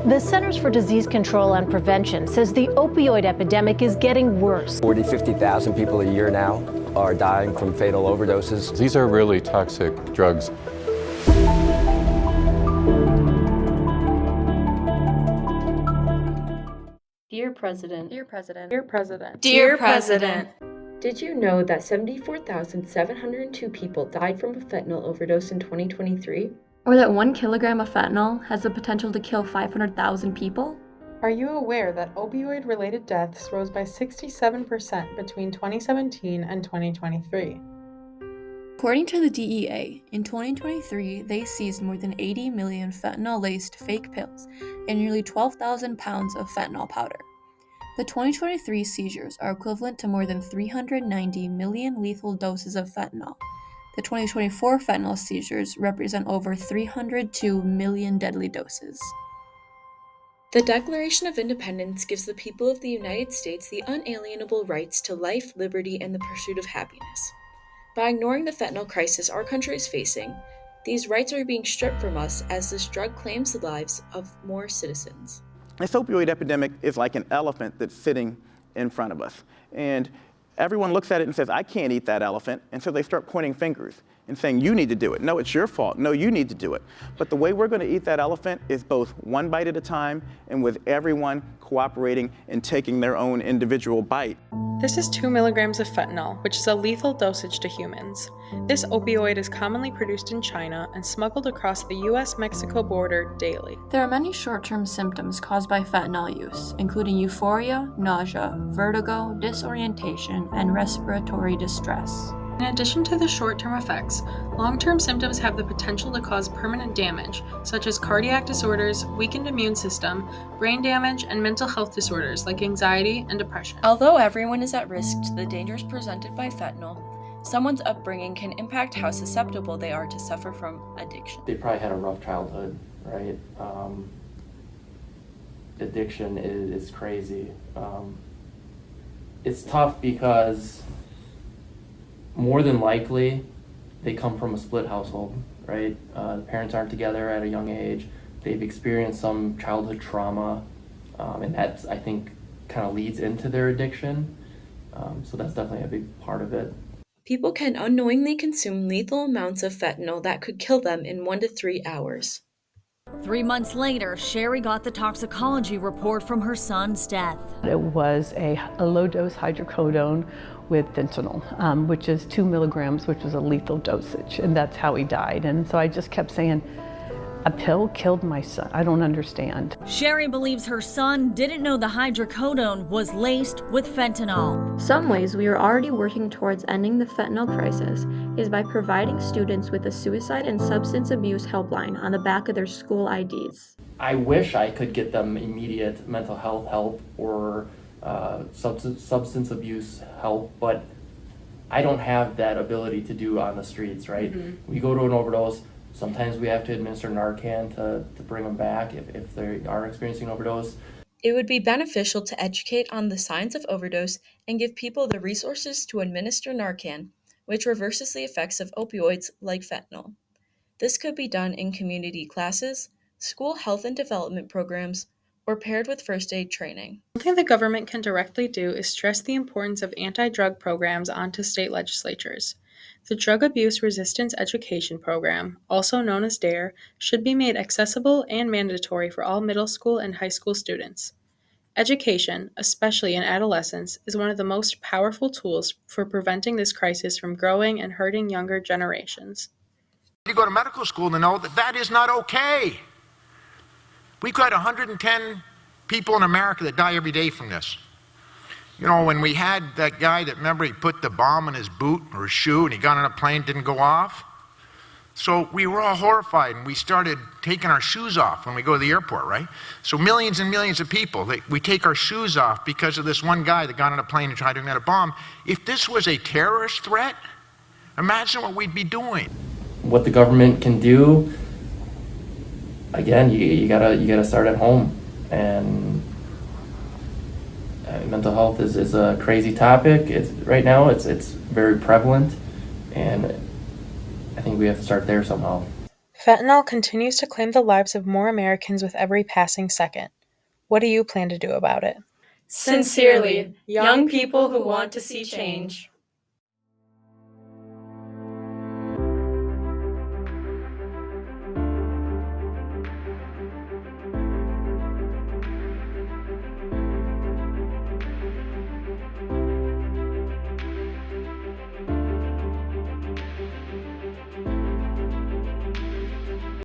The Centers for Disease Control and Prevention says the opioid epidemic is getting worse. 50,000 people a year now are dying from fatal overdoses. These are really toxic drugs. Dear President. Dear President. Dear President. Dear President. Did you know that 74,702 people died from a fentanyl overdose in 2023? Or that 1 kilogram of fentanyl has the potential to kill 500,000 people? Are you aware that opioid-related deaths rose by 67% between 2017 and 2023? According to the DEA, in 2023, they seized more than 80 million fentanyl-laced fake pills and nearly 12,000 pounds of fentanyl powder. The 2023 seizures are equivalent to more than 390 million lethal doses of fentanyl. The 2024 fentanyl seizures represent over 302 million deadly doses. The Declaration of Independence gives the people of the United States the unalienable rights to life, liberty, and the pursuit of happiness. By ignoring the fentanyl crisis our country is facing, these rights are being stripped from us as this drug claims the lives of more citizens. This opioid epidemic is like an elephant that's sitting in front of us. And everyone looks at it and says, I can't eat that elephant. And so they start pointing fingers and saying, you need to do it. No, it's your fault. No, you need to do it. But the way we're going to eat that elephant is both one bite at a time and with everyone cooperating and taking their own individual bite. This is 2 milligrams of fentanyl, which is a lethal dosage to humans. This opioid is commonly produced in China and smuggled across the US-Mexico border daily. There are many short-term symptoms caused by fentanyl use, including euphoria, nausea, vertigo, disorientation, and respiratory distress. In addition to the short-term effects, long-term symptoms have the potential to cause permanent damage, such as cardiac disorders, weakened immune system, brain damage, and mental health disorders like anxiety and depression. Although everyone is at risk to the dangers presented by fentanyl, someone's upbringing can impact how susceptible they are to suffer from addiction. They probably had a rough childhood, right? Addiction is crazy. It's tough because more than likely, they come from a split household, right? The parents aren't together at a young age. They've experienced some childhood trauma, and that's, I think, kind of leads into their addiction. So that's definitely a big part of it. People can unknowingly consume lethal amounts of fentanyl that could kill them in 1 to 3 hours. 3 months later, Sherry got the toxicology report from her son's death. It was a low-dose hydrocodone with fentanyl, which is 2 milligrams, which was a lethal dosage, and that's how he died. And so I just kept saying, a pill killed my son. I don't understand. Sherry believes her son didn't know the hydrocodone was laced with fentanyl. Some ways we are already working towards ending the fentanyl crisis is by providing students with a suicide and substance abuse helpline on the back of their school IDs. I wish I could get them immediate mental health help or substance abuse help, but I don't have that ability to do on the streets, right? Mm-hmm. We go to an overdose, sometimes we have to administer Narcan to bring them back if they are experiencing an overdose. It would be beneficial to educate on the signs of overdose and give people the resources to administer Narcan, which reverses the effects of opioids like fentanyl. This could be done in community classes, school health and development programs, or paired with first aid training. Something the government can directly do is stress the importance of anti-drug programs onto state legislatures. The Drug Abuse Resistance Education Program, also known as DARE, should be made accessible and mandatory for all middle school and high school students. Education, especially in adolescence, is one of the most powerful tools for preventing this crisis from growing and hurting younger generations. You go to medical school to know that that is not okay. We've got 110 people in America that die every day from this. You know, when we had that guy that, remember, he put the bomb in his boot or his shoe and he got on a plane, didn't go off. So we were all horrified and we started taking our shoes off when we go to the airport, right? So millions and millions of people, we take our shoes off because of this one guy that got on a plane and tried to ignite a bomb. If this was a terrorist threat, imagine what we'd be doing. What the government can do, again, you gotta start at home. And mental health is a crazy topic. Right now it's very prevalent, and I think we have to start there somehow. Fentanyl continues to claim the lives of more Americans with every passing second. What do you plan to do about it? Sincerely, young people who want to see change.